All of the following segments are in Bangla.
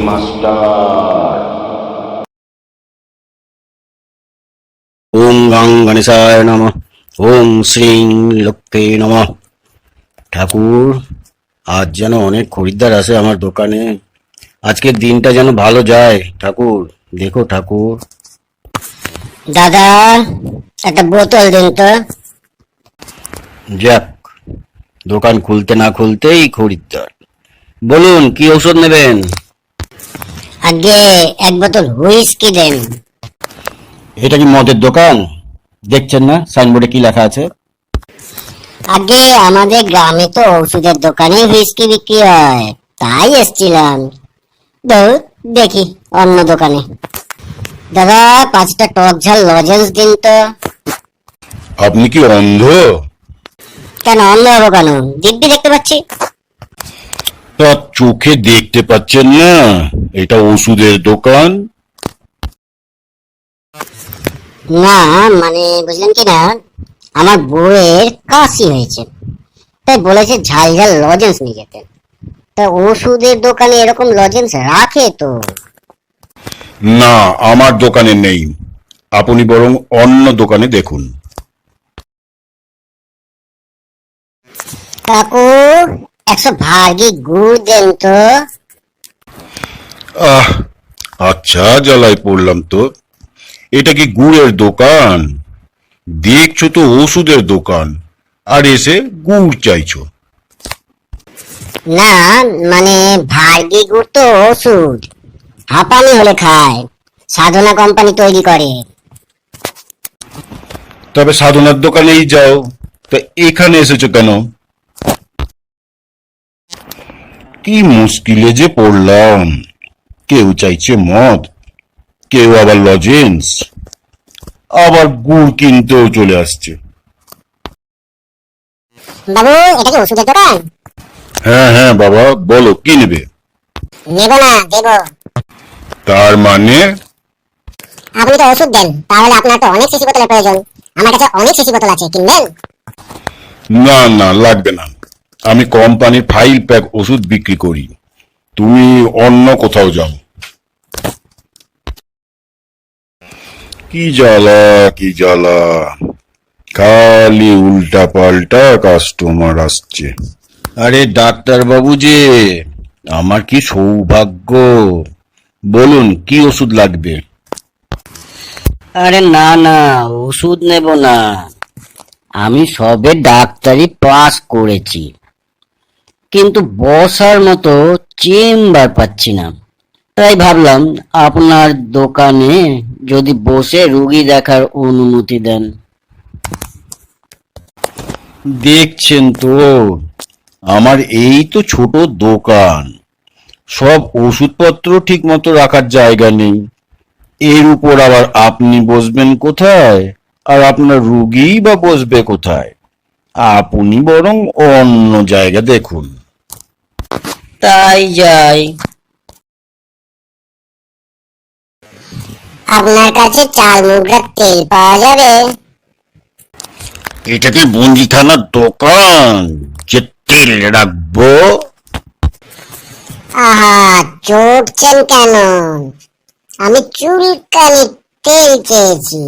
মাস্টার। ওম গং গণেশায় নমঃ। ওম শ্রীং লক্ষ্মী নমঃ। ঠাকুর, আজ যেন অনেক খরিদ্দার আসে আমার দোকানে। আজকের দিনটা যেন ভালো যায় ঠাকুর, দেখো ঠাকুর। দাদা, একটা বোতল দিন তো। যাক, দোকান খুলতে না খুলতেই খরিদ্দার। বলুন কি ঔষধ নেবেন? আগে এক বোতল হুইস্কি দেন। এটা কি মদের দোকান? দেখছেন না সাইনবোর্ডে কি লেখা আছে? আগে আমাদের গ্রামে তো ওষুধের দোকানে হুইস্কি বিক্রি হয়, তাই এসছিলাম। দেখি অন্য দোকানে। দাদা, 5টা টক ঝাল লজেন্স দিন তো। আপনি কি অন্ধ? কেন অন্য হবো কেন? দিব্যি দেখতে পাচ্ছি। তা চোখে দেখতে পাচ্ছেন না? এটা ওষুধের দোকান। না মানে বুঝলেন কি না, আমার বউয়ের কাশি হয়েছে, তাই বলেছে ঝাল ঝাল লজেন্স নিয়ে যেতে। তা ওষুধের দোকানে এরকম লজেন্স রাখে তো? না, আমার দোকানে নেই। আপনি বরং অন্য দোকানে দেখুন। কাকু, 100 ভাগি গুড় দেন তো। আহ, আচ্ছা, জ্বালায় পড়লাম তো। এটা কি গুড়ের দোকান? দেখছো তো ওষুধের দোকান, আর এসে গুড় চাইছো। না মানে ভাগি গুড় তো ওষুধ, হাঁপানি হলে খায়, সাধনা কোম্পানি তৈরি করে। তবে সাধনার দোকানেই যাও। তা এখানে এসেছো কেন? কি মুশকিলে যে পড়লাম। কেউ চাইছে মদ, কেউ আবার লজেন্স, আবার গুড় কিনতেও চলে আসছে। বাবু, এটা কি ওষুধের দোকান? হ্যাঁ হ্যাঁ বাবা, বলো কি নেবে? নেব না, দেব। তার মানে? আপনি তো ওষুধ দেন, তাহলে আপনার তো অনেক শিশি বোতলের প্রয়োজন। আমার কাছে অনেক শিশি বোতল আছে, কিনবেন? না না, লাগবে না। আমি কোম্পানির ফাইল প্যাক ওষুধ বিক্রি করি। তুমি অন্য কোথাও যাও। কি জ্বালা কি জ্বালা, খালি উল্টা পাল্টা কাস্টমার আসছে। আরে ডাক্তার বাবু যে, আমার কি সৌভাগ্য। বলুন কি ওষুধ লাগবে? আরে না না, ওষুধ নেব না। আমি সবে ডাক্তারি পাস করেছি, কিন্তু বসার মতো চেম্বার পাচ্ছি না। তাই ভাবলাম আপনার দোকানে যদি বসে রুগী দেখার অনুমতি দেন। দেখছেন তো, আমার এই তো ছোট দোকান, সব ওষুধপত্র ঠিক মতো রাখার জায়গা নেই। এর উপর আবার আপনি বসবেন কোথায়, আর আপনার রুগী বা বসবে কোথায়? আপনি বরং অন্য জায়গা দেখুন। তাই যাই। আপনার কাছে চাল মুগড়ার তেল পাওয়া যাবে? এটা কি বন্দি থানার দোকান যে তেল রাখবো? আহা, চটছেন কেন? আমি চুলকানি তেল চেয়েছি।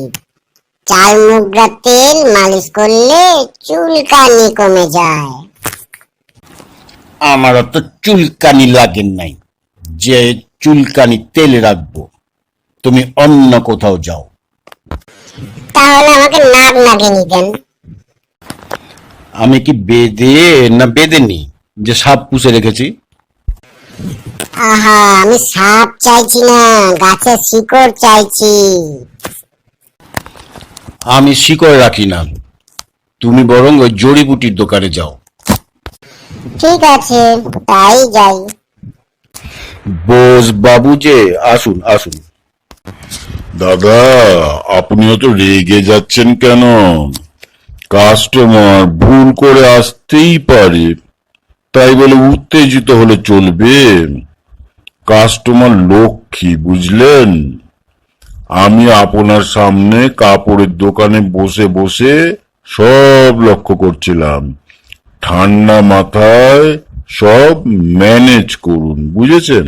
চাল মুগড়া তেল মালিশ করলে চুলকানি কমে যায়। আমার তো চুলকানি লাগেন নাই যে চুলকানি তেল রাখবো। তুমি অন্য কোথাও যাও। তাহলে আমাকে নাক নাগিয়ে দেন। আমি কি বেদে না বেদেনি যে সাপ পুষে রেখেছি? আহা, আমি সাপ চাইছি না, গাছের শিকড় চাইছি। আমি শিকড় রাখি না। তুমি বরং ওই জড়িবুটির দোকানে যাও। ঠিক আছে, তাই যাই। বোস বাবু যে, আসুন আসুন। দাদা, আপনিও তো রেগে যাচ্ছেন কেন? কাস্টমার ভুল করে আসতেই পারে, তাই বলে উত্তেজিত হলে চলবে? কাস্টমার লক্ষ্মী, বুঝলেন? আমি আপনার সামনে কাপড়ের দোকানে বসে বসে সব লক্ষ্য করছিলাম। ঠান্ডা মাথায় সব ম্যানেজ করুন, বুঝেছেন?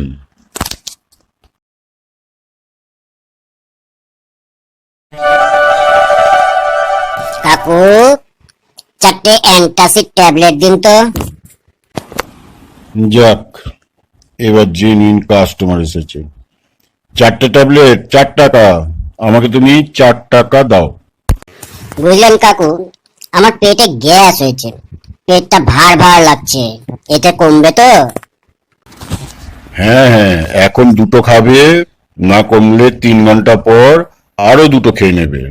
কাকু, 4টে অ্যান্টাসিড ট্যাবলেট দিন তো। যাক, এবার জেনুইন কাস্টমার এসেছে। 4টে ট্যাবলেট 4 টাকা, আমাকে তুমি 4 টাকা দাও। বুঝলেন কাকু, আমার পেটে গ্যাস হয়েছে, পেটটা ভার ভার লাগছে, এটা কমবে তো? হ্যাঁ হ্যাঁ, এখন 2টো খাবে, না কমলে 3 ঘন্টা পর আরো 2টো খেয়ে নেবে।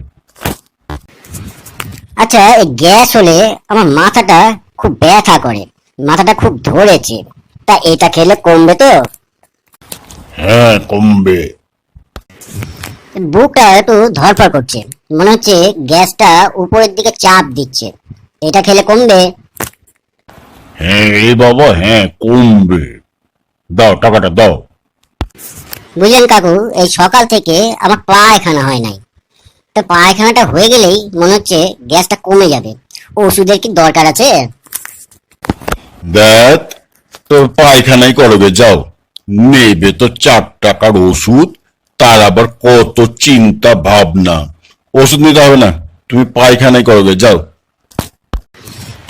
আচ্ছা, এই গ্যাস হলে আমার মাথাটা খুব ব্যথা করে, মাথাটা খুব ধরেছে, তা এটা খেলে কমবে তো? হ্যাঁ, কমবে। বুকটা একটু ধরফর করছে, মনে হচ্ছে গ্যাসটা উপরের দিকে চাপ দিচ্ছে, এটা খেলে কমবে? হ্যাঁ রে বাবা, হ্যাঁ কমবে। দাও, টাকাটা দাও। বুঝলেন কাকু, এই সকাল থেকে আমার পায়খানা হয় নাই, তো পায়খানাটা হয়ে গেলেই মনে হচ্ছে গ্যাসটা কমে যাবে। ওষুধের কি দরকার আছে? দেখ, তোর পায়খানাই করবে, যাও। নেবে তো 4 টাকার ওষুধ, তার আবার কত চিন্তা ভাবনা। ওষুধ নিতে হবে না, তুমি পায়খানাই করবে, যাও।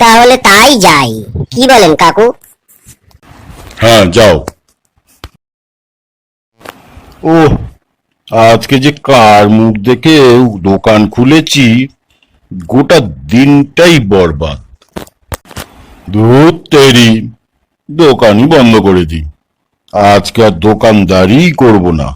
তাহলে তাই যাই, কি বলেন কাকু? হ্যাঁ, যাও। ওহ, আজকে যে কার মুখ দেখে দোকান খুলেছি, গোটা দিনটাই বরবাদ। ধুর তেরি, দোকানই বন্ধ করে দিই। আজকে আর দোকানদারি করব না।